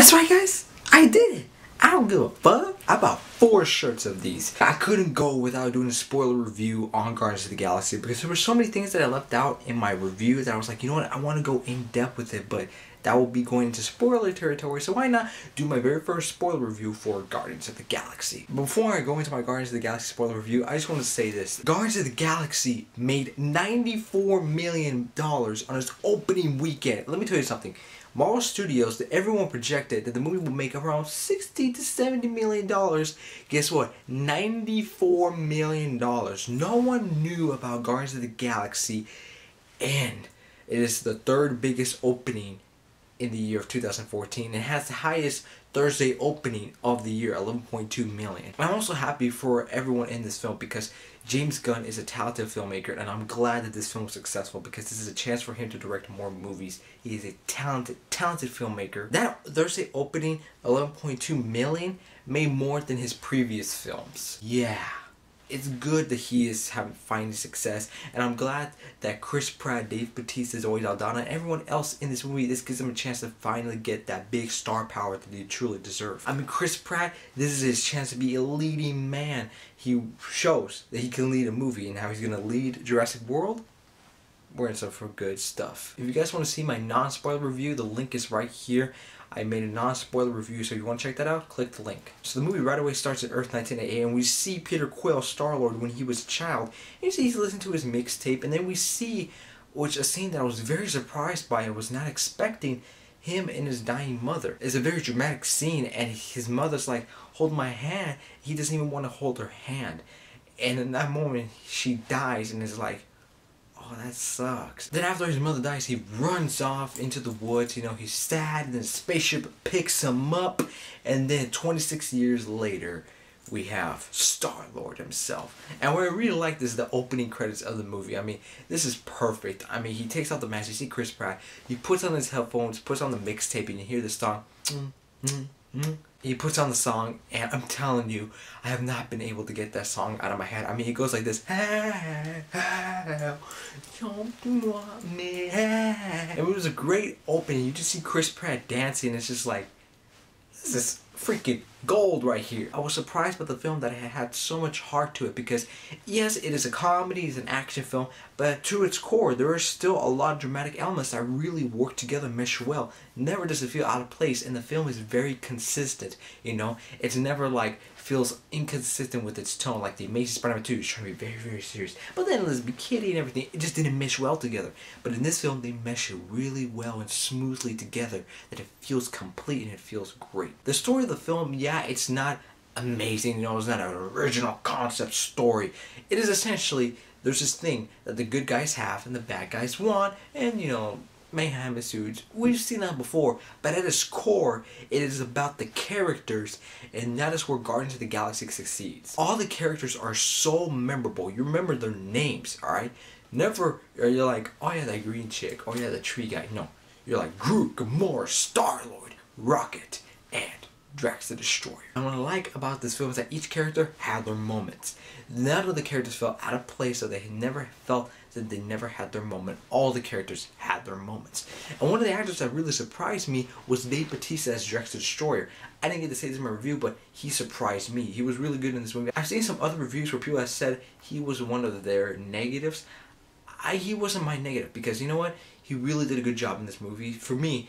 That's right, guys. I did it. I don't give a fuck. I bought 4 shirts of these. I couldn't go without doing a spoiler review on Guardians of the Galaxy because there were so many things that I left out in my review that I was like, you know what, I want to go in depth with it, but that will be going into spoiler territory, so why not do my very first spoiler review for Guardians of the Galaxy. Before I go into my Guardians of the Galaxy spoiler review, I just want to say this. Guardians of the Galaxy made $94 million on its opening weekend. Let me tell you something. Marvel Studios, that everyone projected that the movie would make around $60 to $70 million. Guess what? $94 million. No one knew about Guardians of the Galaxy, and it is the 3rd biggest opening in the year of 2014. It has the highest Thursday opening of the year, 11.2 million. I'm also happy for everyone in this film because James Gunn is a talented filmmaker, and I'm glad that this film was successful because this is a chance for him to direct more movies. He is a talented filmmaker. That Thursday opening, 11.2 million, made more than his previous films. Yeah. It's good that he is finding success, and I'm glad that Chris Pratt, Dave Bautista, Zoe Saldana, and everyone else in this movie, this gives him a chance to finally get that big star power that they truly deserve. I mean, Chris Pratt, this is his chance to be a leading man. He shows that he can lead a movie, and how he's going to lead Jurassic World. We're in for good stuff. If you guys want to see my non-spoiler review, the link is right here. I made a non-spoiler review, so if you want to check that out, click the link. So the movie right away starts at Earth 1988, and we see Peter Quill, Star-Lord, when he was a child. And you see he's listening to his mixtape, and then we see, a scene that I was very surprised by and was not expecting, him and his dying mother. It's a very dramatic scene, and his mother's like, hold my hand. He doesn't even want to hold her hand. And in that moment, she dies and is like, oh, that sucks. Then after his mother dies, he runs off into the woods. You know, he's sad, and then a spaceship picks him up. And then 26 years later, we have Star-Lord himself. And what I really like is the opening credits of the movie. I mean, this is perfect. I mean, he takes out the mask. You see Chris Pratt. He puts on his headphones, puts on the mixtape, and you hear the song. He puts on the song, and I'm telling you, I have not been able to get that song out of my head. I mean, he goes like this. Don't want me. And it was a great opening. You just see Chris Pratt dancing, and it's just like, this is freaking gold right here. I was surprised by the film that it had so much heart to it because, yes, it is a comedy, it's an action film, but to its core, there are still a lot of dramatic elements that really work together and mesh well. Never does it feel out of place, and the film is very consistent, you know? It's never like feels inconsistent with its tone, like the Amazing Spider-Man 2 is trying to be very, very serious. But then there's the kitty and everything, it just didn't mesh well together. But in this film, they mesh it really well and smoothly together that it feels complete and it feels great. The story of the film, yeah, it's not amazing, you know, it's not an original concept story. It is essentially, there's this thing that the good guys have and the bad guys want, and, you know, mayhem ensues. We've seen that before, but at its core, it is about the characters, and that is where Guardians of the Galaxy succeeds. All the characters are so memorable. You remember their names, alright? Never are you like, oh yeah, that green chick, oh yeah, the tree guy. No. You're like Groot, Gamora, Star-Lord, Rocket, and Drax the Destroyer. And what I like about this film is that each character had their moments. None of the characters felt out of place, so they never felt that they never had their moment. All the characters had their moments. And one of the actors that really surprised me was Dave Bautista as Drax the Destroyer. I didn't get to say this in my review, but he surprised me. He was really good in this movie. I've seen some other reviews where people have said he was one of their negatives. He wasn't my negative because, you know what? He really did a good job in this movie. For me,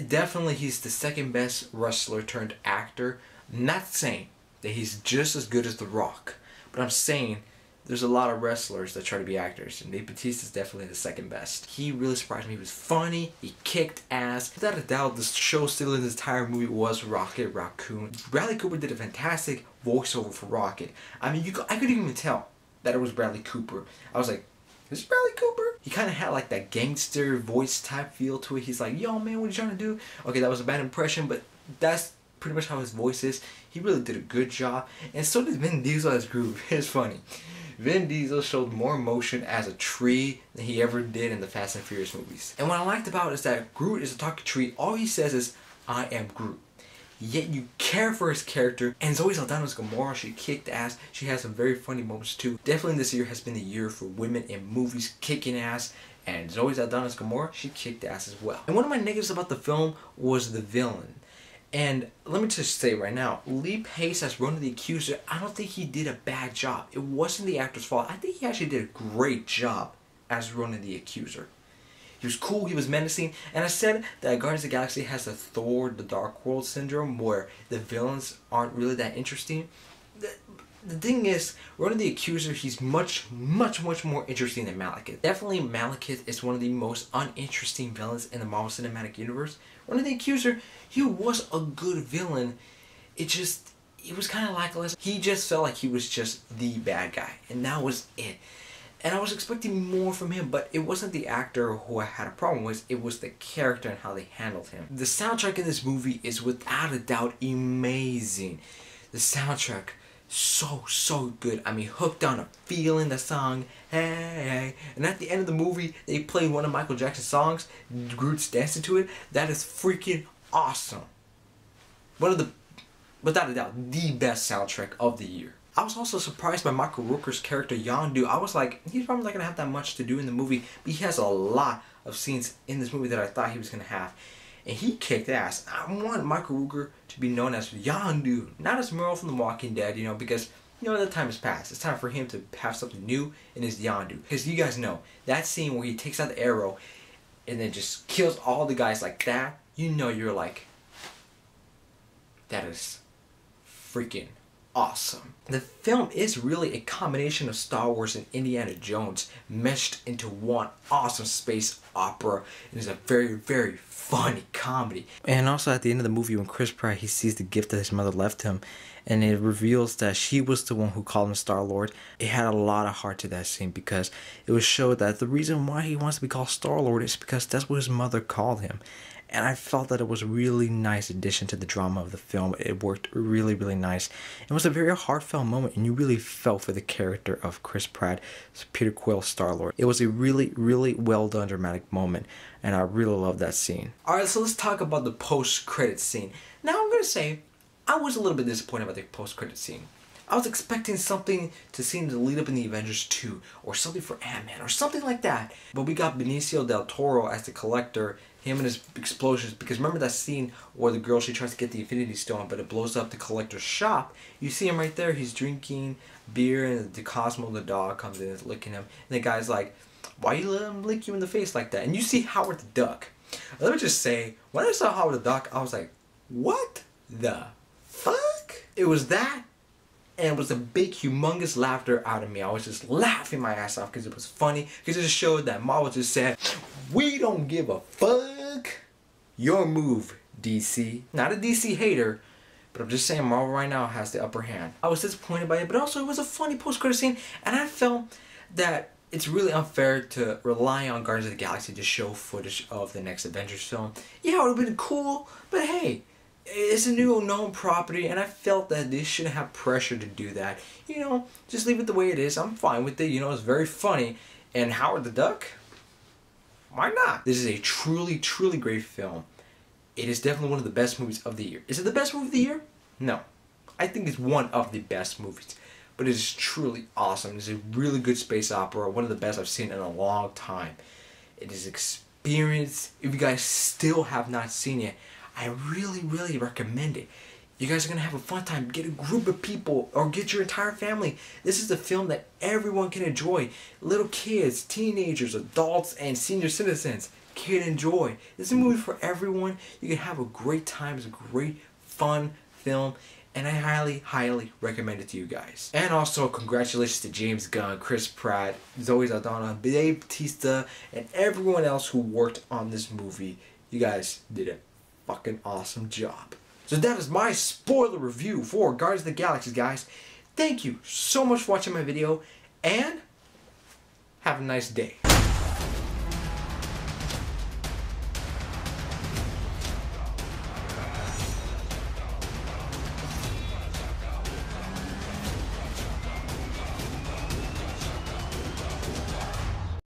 definitely he's the 2nd best wrestler turned actor. I'm not saying that he's just as good as The Rock, but I'm saying there's a lot of wrestlers that try to be actors, and Dave Bautista is definitely the 2nd best. He really surprised me. He was funny. He kicked ass. Without a doubt, the show still in this entire movie was Rocket Raccoon. Bradley Cooper did a fantastic voiceover for Rocket. I mean, I couldn't even tell that it was Bradley Cooper. I was like, is it Bradley Cooper? He kind of had like that gangster voice type feel to it. He's like, yo man, what are you trying to do? Okay, that was a bad impression, but that's pretty much how his voice is. He really did a good job. And so did Vin Diesel as Groot. It's funny. Vin Diesel showed more emotion as a tree than he ever did in the Fast and Furious movies. And what I liked about it is that Groot is a talking tree. All he says is, I am Groot. Yet you care for his character. And Zoe Saldana's Gamora, she kicked ass. She has some very funny moments too. Definitely this year has been the year for women in movies kicking ass. And Zoe Saldana's Gamora, she kicked ass as well. And one of my negatives about the film was the villain. And let me just say right now, Lee Pace as Ronan the Accuser, I don't think he did a bad job. It wasn't the actor's fault. I think he actually did a great job as Ronan the Accuser. He was cool, he was menacing, and I said that Guardians of the Galaxy has the Thor, the Dark World syndrome, where the villains aren't really that interesting. The thing is, Ronan the Accuser, he's much more interesting than Malekith. Definitely Malekith is one of the most uninteresting villains in the Marvel Cinematic Universe. Ronan the Accuser, he was a good villain. It was kind of lackluster. He just felt like he was just the bad guy, and that was it. And I was expecting more from him, but it wasn't the actor who I had a problem with, it was the character and how they handled him. The soundtrack in this movie is without a doubt amazing. The soundtrack, so good. I mean, hooked on a feeling, the song, hey. And at the end of the movie, they played one of Michael Jackson's songs, Groot's dancing to it. That is freaking awesome. One of the, without a doubt, the best soundtrack of the year. I was also surprised by Michael Rooker's character Yondu. I was like, he's probably not going to have that much to do in the movie, but he has a lot of scenes in this movie that I thought he was going to have. And he kicked ass. I want Michael Rooker to be known as Yondu, not as Merle from The Walking Dead, you know, because, you know, the time has passed. It's time for him to have something new in his Yondu. Because you guys know, that scene where he takes out the arrow and then just kills all the guys like that, you know you're like, that is freaking awesome. The film is really a combination of Star Wars and Indiana Jones meshed into one awesome space opera. It is a very funny comedy. And also at the end of the movie, when Chris Pratt, he sees the gift that his mother left him, and it reveals that she was the one who called him Star-Lord. It had a lot of heart to that scene, because it was showed that the reason why he wants to be called Star-Lord is because that's what his mother called him. And I felt that it was a really nice addition to the drama of the film. It worked really nice. It was a very heartfelt moment, and you really felt for the character of Chris Pratt, Peter Quill, Star-Lord. It was a really well done dramatic moment, and I really loved that scene. Alright, so let's talk about the post-credit scene. Now I'm going to say, I was a little bit disappointed about the post-credit scene. I was expecting something to seem to lead up in the Avengers 2, or something for Ant-Man, or something like that. But we got Benicio del Toro as the Collector, him and his explosions, because remember that scene where the girl, she tries to get the Infinity Stone, but it blows up the Collector's shop? You see him right there, he's drinking beer, and the Cosmo, the dog, comes in and is licking him. And the guy's like, why you let him lick you in the face like that? And you see Howard the Duck. Let me just say, when I saw Howard the Duck, I was like, what the fuck? It was that, and it was a big, humongous laughter out of me. I was just laughing my ass off because it was funny. Because it just showed that Marvel just said, we don't give a fuck. Your move, DC. Not a DC hater, but I'm just saying Marvel right now has the upper hand. I was disappointed by it, but also it was a funny post-credit scene, and I felt that it's really unfair to rely on Guardians of the Galaxy to show footage of the next Avengers film. Yeah, it would have been cool, but hey, it's a new known property, and I felt that they shouldn't have pressure to do that. You know, just leave it the way it is. I'm fine with it. You know, it's very funny. And Howard the Duck? Why not? This is a truly great film. It is definitely one of the best movies of the year. Is it the best movie of the year? No. I think it's one of the best movies. But it is truly awesome. It's a really good space opera. One of the best I've seen in a long time. It is experience. If you guys still have not seen it, I really recommend it. You guys are going to have a fun time. Get a group of people or get your entire family. This is a film that everyone can enjoy. Little kids, teenagers, adults, and senior citizens can enjoy. This is a movie for everyone. You can have a great time. It's a great, fun film. And I highly recommend it to you guys. And also, congratulations to James Gunn, Chris Pratt, Zoe Saldana, Dave Bautista, and everyone else who worked on this movie. You guys did it. Fucking awesome job. So that is my spoiler review for Guardians of the Galaxy, guys. Thank you so much for watching my video, and have a nice day.